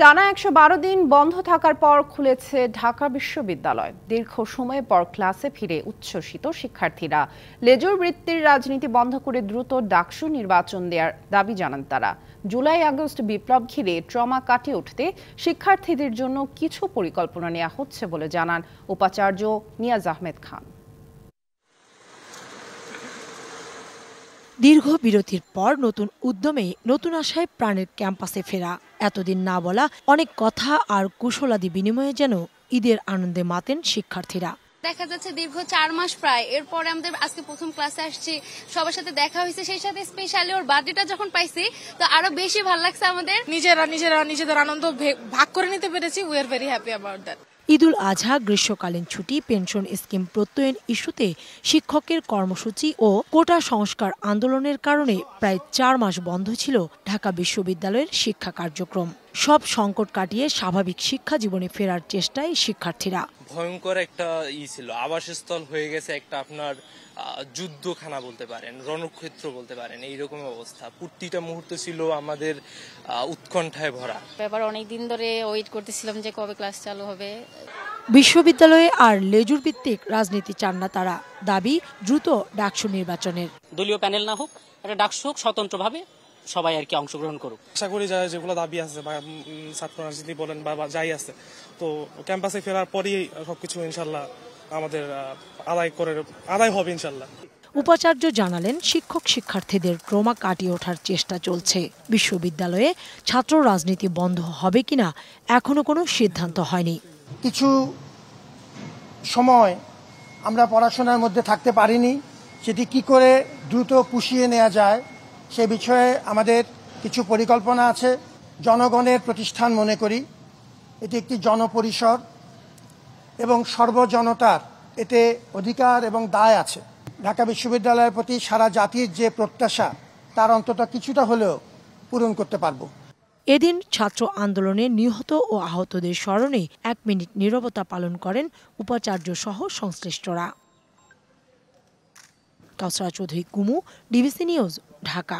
টানা ১১২ দিন বন্ধ থাকার পর খুলেছে ঢাকা বিশ্ববিদ্যালয়। দীর্ঘ সময় পর ক্লাসে ফিরে উচ্ছ্বসিত শিক্ষার্থীরা। লেজুর বৃত্তির রাজনীতি বন্ধ করে দ্রুত ডাকসু নির্বাচন দেওয়ার দাবি জানান তারা। জুলাই আগস্ট বিপ্লব ঘিরে ট্রমা কাটিয়ে উঠতে শিক্ষার্থীদের জন্য কিছু পরিকল্পনা নেওয়া হচ্ছে বলে জানান উপাচার্য নিয়াজ আহমেদ খান। দীর্ঘ বিরতির পর নতুন উদ্যমে নতুন আশায় প্রাণের ক্যাম্পাসে ফেরা। এতদিন না বলা অনেক কথা আর কুশলাদি বিনিময়ে যেন ঈদের আনন্দে মাতেন শিক্ষার্থীরা। দেখা যাচ্ছে দীর্ঘ ৪ মাস প্রায়, এরপরে আমাদের আজকে প্রথম ক্লাসে আসছি, সবার সাথে দেখা হয়েছে, সেই সাথে স্পেশালি ওর বার্থডেটা যখন পাইছি তো আরো বেশি ভালো লাগছে আমাদের। নিজেদের আনন্দ ভাগ করে নিতে পেরেছি। We are very happy about that. Eid ul Adha, গ্রীষ্মকালীন ছুটি, পেনশন স্কিম প্রত্যয়ন ইস্যুতে শিক্ষকের কর্মসূচি ও কোটা সংস্কার আন্দোলনের কারণে প্রায় ৪ মাস বন্ধ ছিল ঢাকা বিশ্ববিদ্যালয়ের শিক্ষা কার্যক্রম। সব সংকট কাটিয়ে স্বাভাবিক শিক্ষা জীবনে ফেরার চেষ্টায় শিক্ষার্থীরা। ভয়ঙ্কর একটা ছিল, আবাসস্থল হয়ে গেছে একটা আপনার যুদ্ধখানা বলতে পারেন, রণক্ষেত্র বলতে পারেন, এইরকম অবস্থা। প্রতিটা মুহূর্ত ছিল আমাদের উৎকণ্ঠায় ভরা। এবার অনেকদিন ধরে ওয়েট করতেছিলাম যে কবে ক্লাস চালু হবে। বিশ্ববিদ্যালয়ে আর লেজুর ভিত্তিক রাজনীতি চান না তারা। দাবি দ্রুত ডাকসু নির্বাচনের। দলীয় প্যানেল না হোক, এটা ডাকসু হোক, স্বতন্ত্রভাবে সবাই আর কি অংশগ্রহণ করুক। আশা করি যেগুলো দাবি আছে বা ছাত্র রাজনীতি বলেন বা যাই আছে, তো ক্যাম্পাসে ফেরার পরই সবকিছু ইনশাল্লাহ আমাদের আদায় হবে ইনশাল্লাহ। উপাচার্য জানালেন, শিক্ষক শিক্ষার্থীদের ট্রমা কাটিয়ে ওঠার চেষ্টা চলছে। বিশ্ববিদ্যালয়ে ছাত্র রাজনীতি বন্ধ হবে কিনা এখনো কোনো সিদ্ধান্ত হয়নি। কিছু সময় আমরা পড়াশোনার মধ্যে থাকতে পারিনি, সেটি কি করে দ্রুত পুষিয়ে নেওয়া যায় সে বিষয়ে আমাদের কিছু পরিকল্পনা আছে। জনগণের প্রতিষ্ঠান মনে করি এটি একটি জনপরিসর এবং সর্বজনতার এতে অধিকার এবং দায় আছে। ঢাকা বিশ্ববিদ্যালয়ের প্রতি সারা জাতির যে প্রত্যাশা তার অন্তত কিছুটা হলেও পূরণ করতে পারব। এদিন ছাত্র আন্দোলনে নিহত ও আহতদের স্মরণে ১ মিনিট নীরবতা পালন করেন উপাচার্য সহ সংশ্লিষ্টরা। কাউসারা চৌধুরী কুমু, ডিবিসি নিউজ, ঢাকা।